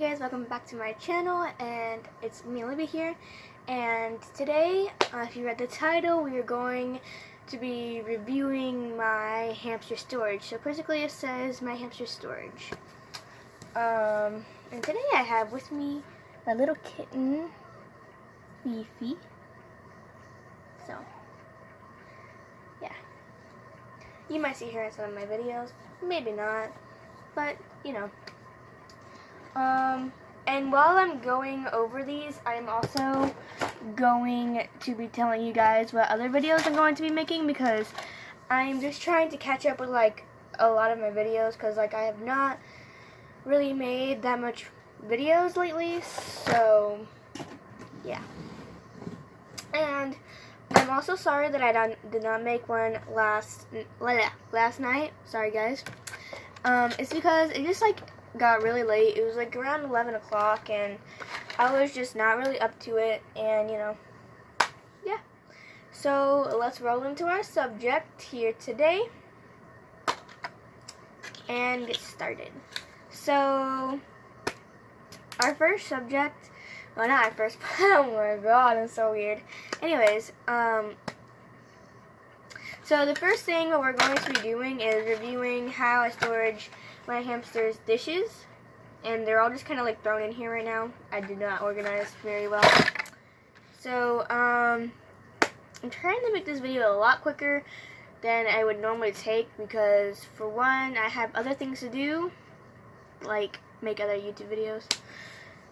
Hey guys, welcome back to my channel, and it's me, Olivia here. And today, if you read the title, we are going to be reviewing my hamster storage. So basically it says my hamster storage. And today I have with me my little kitten, Fifi. So, yeah. You might see her in some of my videos, maybe not, but you know. And while I'm going over these, I'm also going to be telling you guys what other videos I'm going to be making, because I'm just trying to catch up with like a lot of my videos, because like I have not really made that much videos lately. So yeah. And I'm also sorry that I did not make one last night. Sorry guys. It's because it just like got really late. It was like around 11 o'clock and I was just not really up to it, and you know, yeah. So let's roll into our subject here today and get started. So our first subject, well not our first, oh my god, I'm so weird. Anyways, so the first thing that we're going to be doing is reviewing how I storage my hamster's dishes, and they're all just kind of like thrown in here right now. I did not organize very well. So I'm trying to make this video a lot quicker than I would normally take, because for one, I have other things to do, like make other YouTube videos.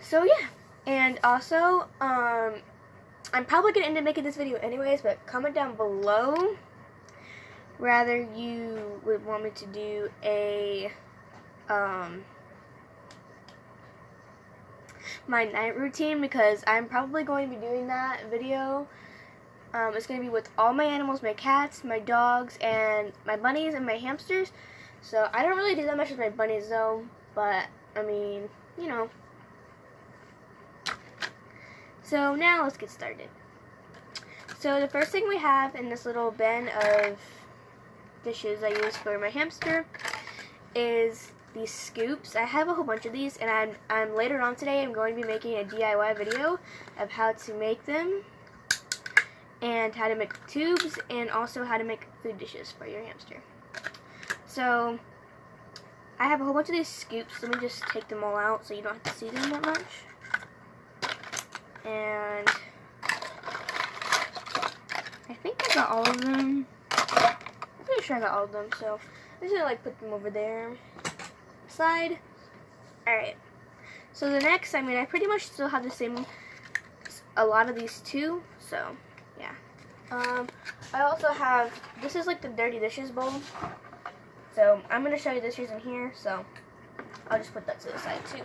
So yeah, and also I'm probably gonna end up making this video anyways, but comment down below whether you would want me to do a my night routine, because I'm probably going to be doing that video. It's going to be with all my animals, my cats, my dogs, and my bunnies and my hamsters. So I don't really do that much with my bunnies though, but I mean, you know. So now let's get started. So the first thing we have in this little bin of dishes I use for my hamster is these scoops. I have a whole bunch of these, and I'm later on today I'm going to be making a DIY video of how to make them, and how to make tubes, and also how to make food dishes for your hamster. So I have a whole bunch of these scoops. Let me just take them all out so you don't have to see them that much. And I think I got all of them. I'm pretty sure I got all of them, so I'm just gonna like put them over there. Side. Alright, so the next, I mean, I pretty much still have the same, a lot of these too, so yeah. I also have, this is like the dirty dishes bowl, so I'm going to show you this reason here, so I'll just put that to the side too.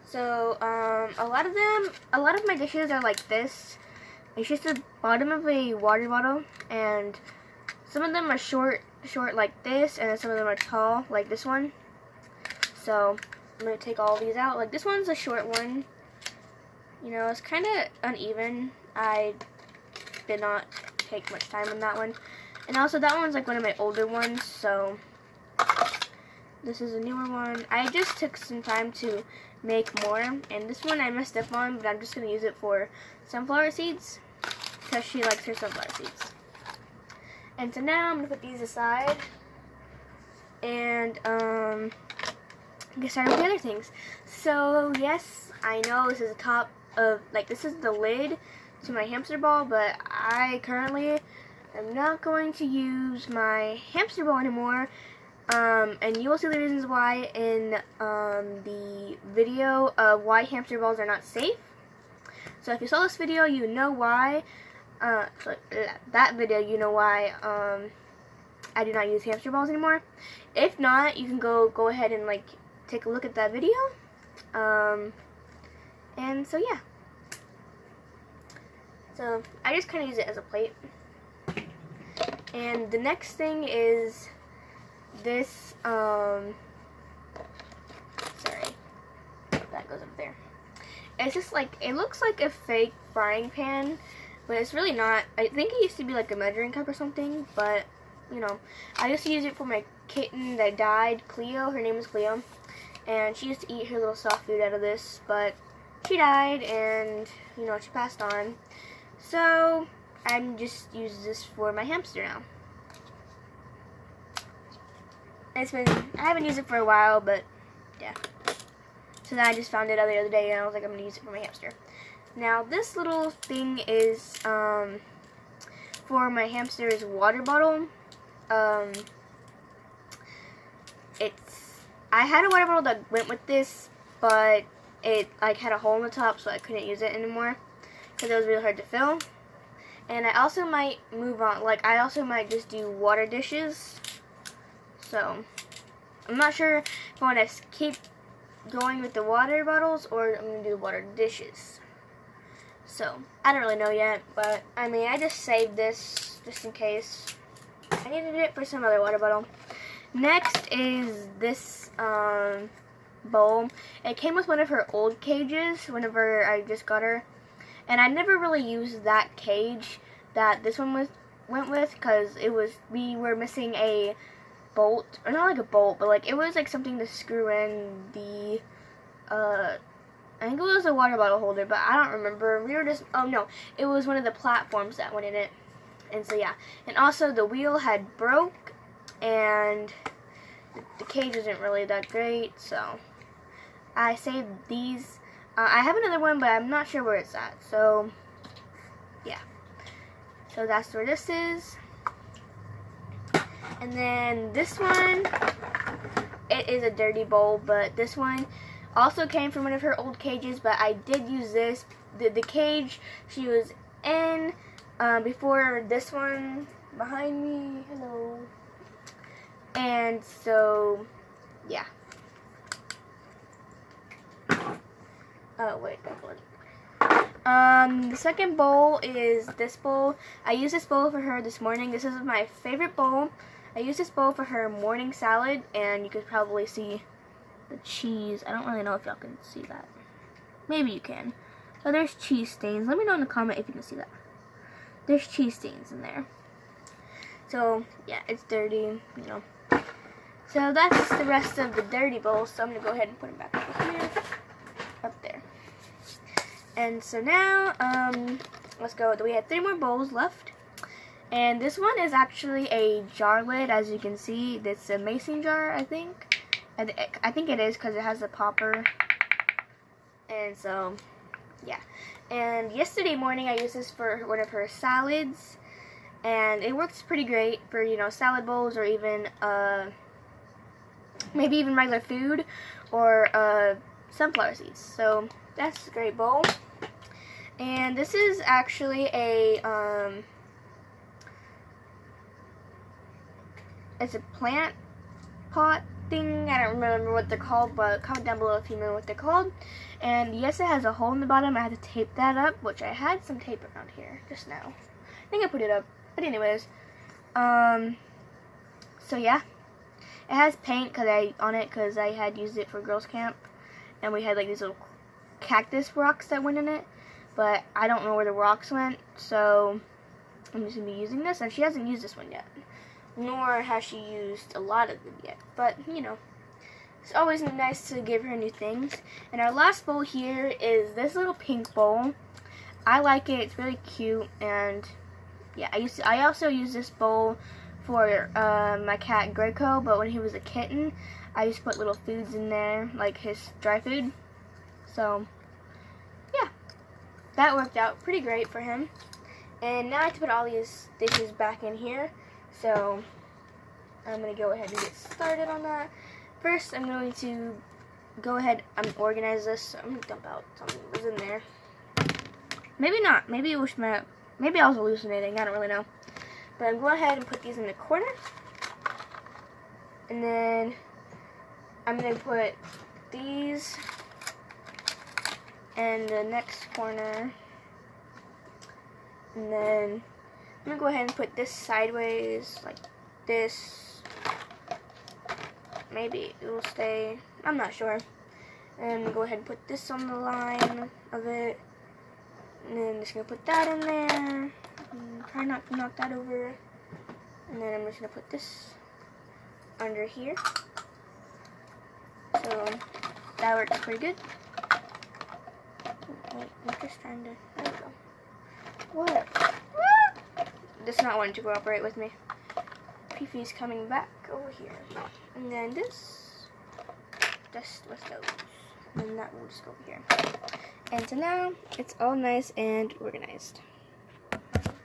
So a lot of my dishes are like this. It's just the bottom of a water bottle, and some of them are short like this, and then some of them are tall like this one. So I'm going to take all these out. Like this one's a short one. You know, it's kind of uneven. I did not take much time on that one. And also that one's like one of my older ones, so this is a newer one. I just took some time to make more, and this one I messed up on, but I'm just going to use it for sunflower seeds, because she likes her sunflower seeds. And so now I'm going to put these aside and get started with the other things. So yes, I know this is the top of, like, this is the lid to my hamster ball, but I currently am not going to use my hamster ball anymore. And you will see the reasons why in the video of why hamster balls are not safe. So if you saw this video, you know why. That video, you know why I do not use hamster balls anymore. If not, you can go ahead and like take a look at that video. And so yeah. So I just kind of use it as a plate. And the next thing is this. Sorry, that goes up there. It's just like, it looks like a fake frying pan, but it's really not. I think it used to be like a measuring cup or something, but you know, I used to use it for my kitten that died, Cleo. Her name is Cleo. and she used to eat her little soft food out of this, but she died, and you know, she passed on. So I'm just using this for my hamster now. I haven't used it for a while, but yeah. So then I just found it out the other day, and I was like, I'm gonna use it for my hamster. Now this little thing is for my hamster's water bottle. I had a water bottle that went with this, but it like had a hole in the top, so I couldn't use it anymore because it was really hard to fill. And I also might move on, like I also might just do water dishes. So I'm not sure if I want to keep going with the water bottles or I'm gonna do the water dishes. So I don't really know yet, but I mean, I just saved this just in case I needed it for some other water bottle. Next is this bowl. It came with one of her old cages whenever I just got her, and I never really used that cage that this one went with because we were missing a bolt, or not like a bolt, but like it was like something to screw in the I think it was a water bottle holder, but I don't remember. We were just, oh no, it was one of the platforms that went in it. And so yeah, and also the wheel had broke, and the cage isn't really that great, so I saved these. I have another one, but I'm not sure where it's at, so yeah. So that's where this is. And then this one, it is a dirty bowl, but this one also came from one of her old cages, but I did use this. The cage she was in before this one behind me. Hello. And so, yeah. Oh, wait, that's one. The second bowl is this bowl. I used this bowl for her this morning. This is my favorite bowl. I used this bowl for her morning salad, and you could probably see the cheese. I don't really know if y'all can see that. Maybe you can. Oh, there's cheese stains. Let me know in the comment if you can see that. There's cheese stains in there. So, yeah, it's dirty, you know. So that's the rest of the dirty bowls. So I'm going to go ahead and put them back over here. Up there. And so now, let's go. We had 3 more bowls left. And this one is actually a jar lid, as you can see. It's a mason jar, I think. I think it is because it has a popper. And so, yeah. And yesterday morning I used this for one of her salads. And it works pretty great for, you know, salad bowls, or even, maybe even regular food, or sunflower seeds. So that's a great bowl. And this is actually a, it's a plant pot thing. I don't remember what they're called, but comment down below if you know what they're called. And yes, it has a hole in the bottom. I had to tape that up, which I had some tape around here just now. I think I put it up. But anyways, so yeah, it has paint on it because I had used it for girls camp, and we had like these little cactus rocks that went in it, but I don't know where the rocks went, so I'm just gonna be using this. And she hasn't used this one yet, nor has she used a lot of them yet, but you know, it's always nice to give her new things. And our last bowl here is this little pink bowl. I like it. It's really cute. And yeah, I also use this bowl for my cat Greco, but when he was a kitten, I used to put little foods in there, like his dry food. So yeah, that worked out pretty great for him. And now I have to put all these dishes back in here, so I'm going to go ahead and get started on that. First, I'm going to go ahead and organize this. So I'm going to dump out something that was in there. Maybe not. Maybe it was maybe I was hallucinating. I don't really know. But I'm going ahead and put these in the corner. And then I'm going to put these in the next corner. And then I'm going to go ahead and put this sideways, like this. Maybe it will stay. I'm not sure. And go ahead and put this on the line of it. And then I'm just going to put that in there. And try not to knock that over. And then I'm just going to put this under here. So that works pretty good. Wait, I'm just trying to, there we go. What? This is not wanting to cooperate with me. Fifi's coming back over here. And then this, just with those. And that will just go over here. And so now, it's all nice and organized.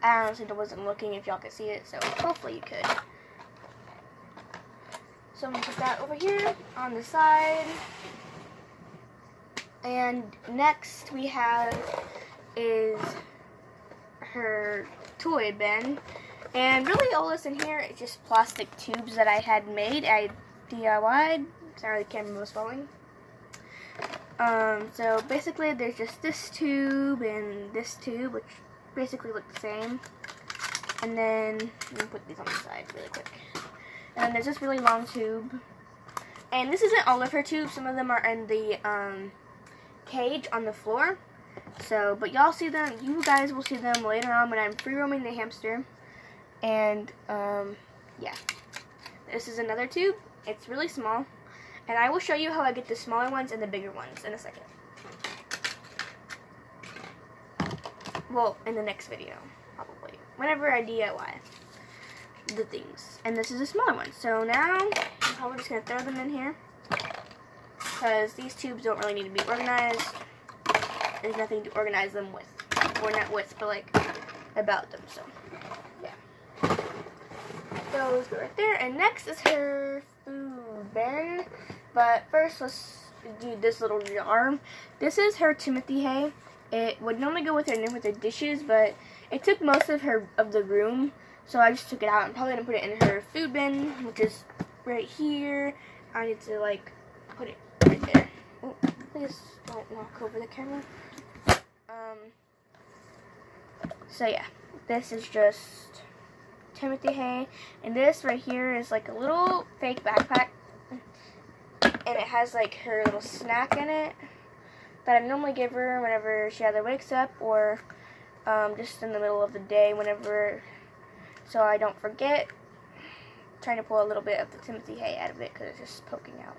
I honestly wasn't looking if y'all could see it, so hopefully you could. So I'm going to put that over here on the side. And next we have is her toy bin. And really all this in here is just plastic tubes that I had made. I DIY'd. Sorry, the camera was falling. So basically there's just this tube and this tube, which basically look the same. And then let me put these on the side really quick. And then there's this really long tube. And this isn't all of her tubes. Some of them are in the cage on the floor. So, but y'all see them, you guys will see them later on when I'm free roaming the hamster. And yeah. This is another tube. It's really small. And I will show you how I get the smaller ones and the bigger ones in a second. Well, in the next video, probably. Whenever I DIY the things. And this is a smaller one. So now, I'm probably just going to throw them in here. Because these tubes don't really need to be organized. There's nothing to organize them with. Or not with, but like, about them. So, yeah. Those go right there. And next is her food bin. But first, let's do this little jar. This is her Timothy hay. It would normally go with her dishes, but it took most of the room, so I just took it out. I'm probably gonna put it in her food bin, which is right here. I need to like put it right there. Oh, please don't knock over the camera. So yeah, this is just Timothy hay, and this right here is like a little fake backpack. And it has like her little snack in it that I normally give her whenever she either wakes up or just in the middle of the day whenever, so I don't forget. I'm trying to pull a little bit of the Timothy hay out of it because it's just poking out.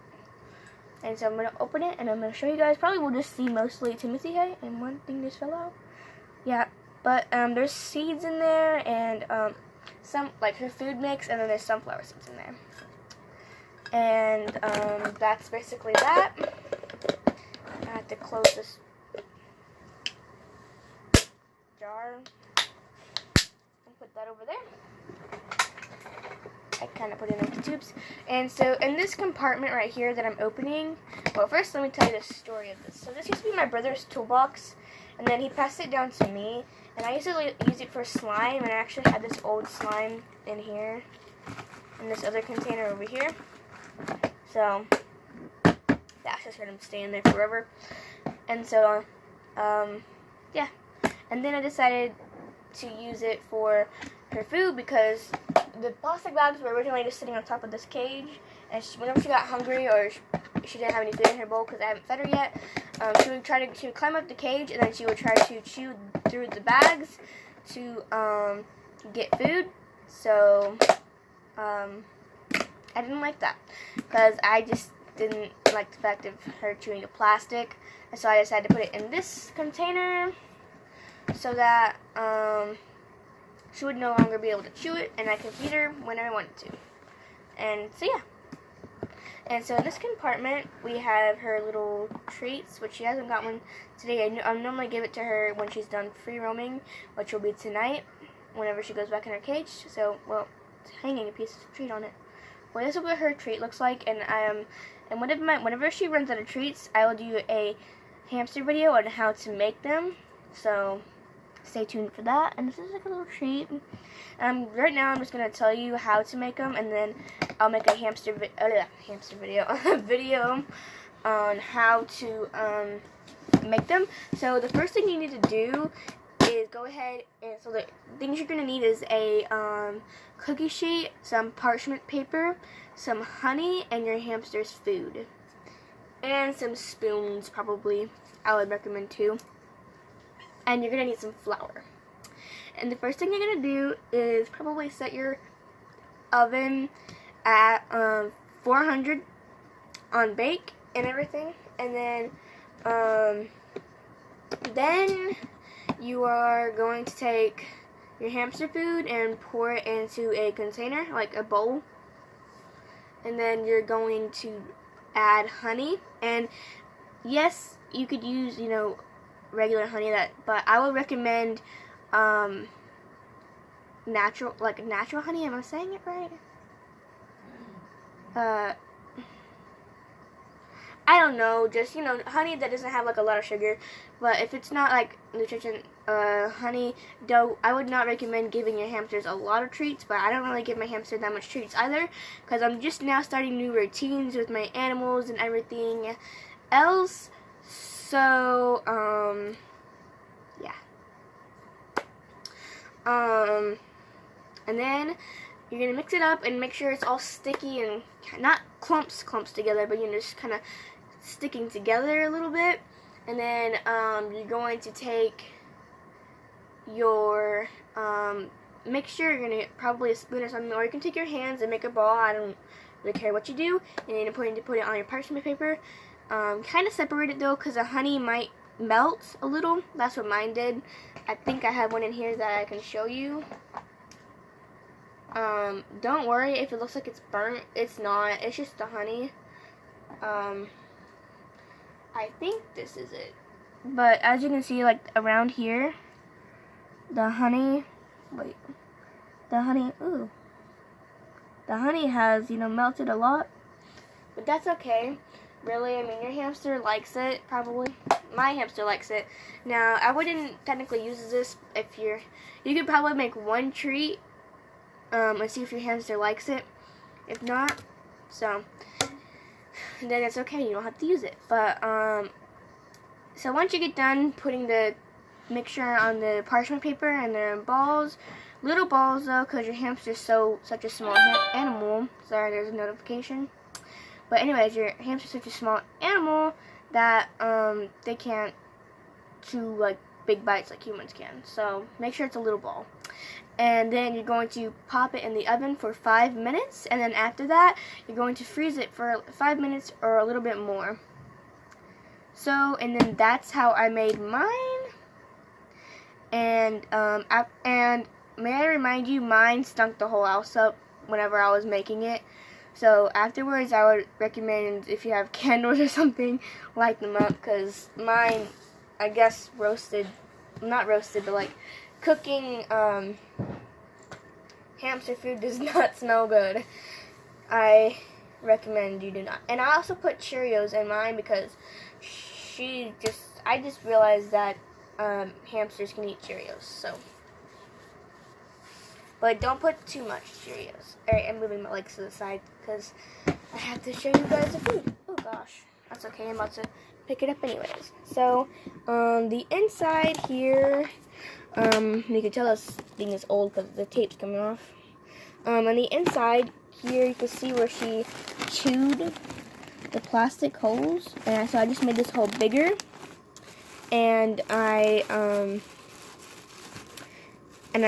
And so I'm going to open it and I'm going to show you guys. Probably we'll just see mostly Timothy hay, and one thing just fell out. Yeah, but there's seeds in there and some like her food mix, and then there's sunflower seeds in there. And that's basically that. I have to close this jar and put that over there. I kind of put it in the tubes. And so in this compartment right here that I'm opening, well, first let me tell you the story of this. So this used to be my brother's toolbox, and then he passed it down to me, and I used to use it for slime, and I actually had this old slime in here, in this other container over here. So that's just gonna stay in there forever. And so yeah, and then I decided to use it for her food because the plastic bags were originally just sitting on top of this cage, and whenever she got hungry or she didn't have any food in her bowl because I haven't fed her yet, she would climb up the cage, and then she would try to chew through the bags to get food. So I didn't like that because I just didn't like the fact of her chewing the plastic, and so I decided to put it in this container so that she would no longer be able to chew it, and I could feed her whenever I wanted to. And so yeah. And so in this compartment we have her little treats, which she hasn't got one today. I normally give it to her when she's done free roaming, which will be tonight whenever she goes back in her cage. So, well, it's hanging a piece of treat on it. Well, this is what her treat looks like, and whenever she runs out of treats, I will do a hamster video on how to make them. So stay tuned for that. And this is like a little treat. Right now I'm just gonna tell you how to make them, and then I'll make a video on how to make them. So the first thing you need to do is go ahead, and so the things you're gonna need is a cookie sheet, some parchment paper, some honey, and your hamster's food, and some spoons. Probably I would recommend 2. And you're gonna need some flour. And the first thing you're gonna do is probably set your oven at 400 on bake, and everything. And then you are going to take your hamster food and pour it into a container, like a bowl. And then you're going to add honey. And yes, you could use, you know, regular honey, but I would recommend natural honey. Am I saying it right? I don't know, just, you know, honey that doesn't have like a lot of sugar. But if it's not like nutrition honey, though, I would not recommend giving your hamsters a lot of treats. But I don't really give my hamster that much treats either, because I'm just now starting new routines with my animals and everything else. So yeah. And then you're gonna mix it up and make sure it's all sticky and not clumps together, but, you know, just kind of sticking together a little bit. And then you're going to take your mixture. You're gonna get probably a spoon or something, or you can take your hands and make a ball. I don't really care what you do. And you're going to put it on your parchment paper. Kind of separate it though, because the honey might melt a little. That's what mine did. I think I have one in here that I can show you. Don't worry if it looks like it's burnt. It's not. It's just the honey. I think this is it. But as you can see, like around here, the honey has, you know, melted a lot. But that's okay. Really, I mean, your hamster likes it, probably. My hamster likes it. Now, I wouldn't technically use this if you could probably make one treat and see if your hamster likes it. If not, so then it's okay, you don't have to use it. But so once you get done putting the mixture on the parchment paper, and they're in balls, little balls though, because your hamster's such a small animal. Sorry, there's a notification. But anyways, your hamster's such a small animal that they can't chew like big bites like humans can. So make sure it's a little ball. And then you're going to pop it in the oven for 5 minutes. And then after that, you're going to freeze it for 5 minutes or a little bit more. So, and then that's how I made mine. And may I remind you, mine stunk the whole house up whenever I was making it. So afterwards, I would recommend, if you have candles or something, light them up, because mine, I guess, not roasted, but like cooking hamster food does not smell good. I recommend you do not. And I also put Cheerios in mine because I just realized that hamsters can eat Cheerios, so. But don't put too much Cheerios. Alright, I'm moving my legs to the side because I have to show you guys the food. Oh gosh, that's okay, I'm about to pick it up anyways. So, on the inside here, you can tell this thing is old because the tape's coming off. On the inside here, you can see where she chewed the plastic holes. And so I just made this hole bigger. And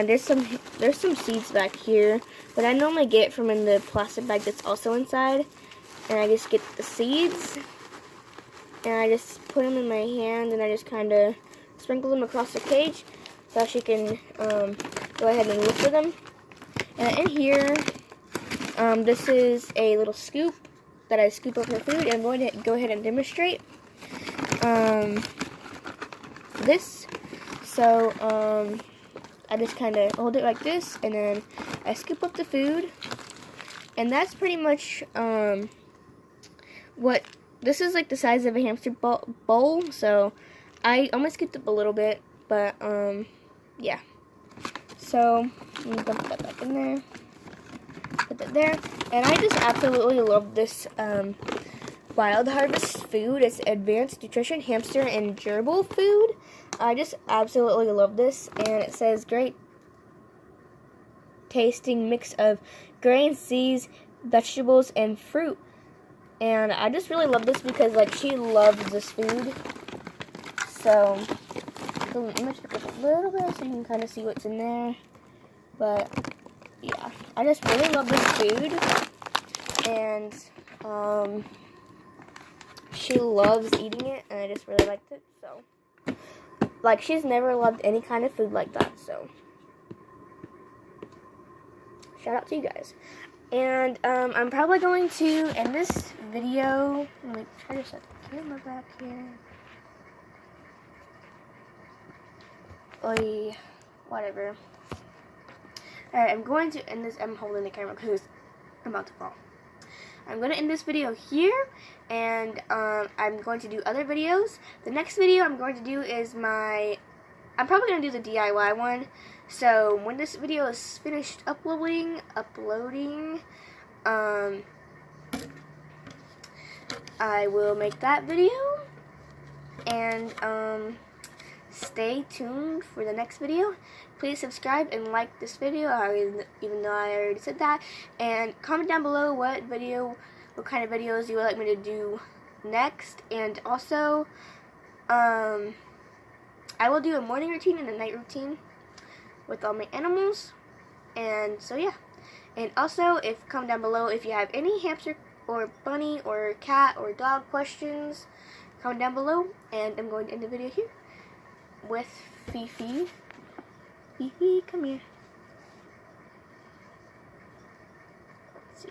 there's some seeds back here, but I normally get from in the plastic bag that's also inside. And I just get the seeds, and I just put them in my hand, and I just kind of sprinkle them across the cage so she can go ahead and look for them. And in here, this is a little scoop that I scoop up her food, and I'm going to go ahead and demonstrate this. So I just kind of hold it like this, and then I scoop up the food, and that's pretty much what this is, like the size of a hamster bowl. So I almost scooped up a little bit, but yeah. So let me dump that back in there, put that there, and I just absolutely love this Wild Harvest food. It's advanced nutrition hamster and gerbil food. I just absolutely love this, and it says great tasting mix of grains, seeds, vegetables, and fruit. And I just really love this because, like, she loves this food. So let me just pick up a little bit so you can kind of see what's in there. But yeah, I just really love this food, and she loves eating it, and I just really liked it. So, like, she's never loved any kind of food like that. So, shout out to you guys. And I'm probably going to end this video. Let me try to set the camera back here. Oy, whatever. Alright, I'm going to end this. I'm holding the camera because I'm about to fall. I'm going to end this video here, and I'm going to do other videos. The next video I'm going to do is I'm probably going to do the DIY one. So when this video is finished uploading, I will make that video, and stay tuned for the next video. Please subscribe and like this video, even though I already said that, and comment down below what kind of videos you would like me to do next. And also, I will do a morning routine and a night routine with all my animals. And so yeah, and also comment down below if you have any hamster or bunny or cat or dog questions. Comment down below, and I'm going to end the video here with Fifi. Fifi, come here. Let's see.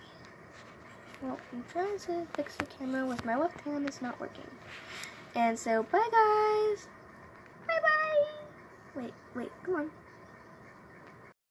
Well, I'm trying to fix the camera with my left hand. It's not working. And so, bye guys. Bye bye. Wait, come on.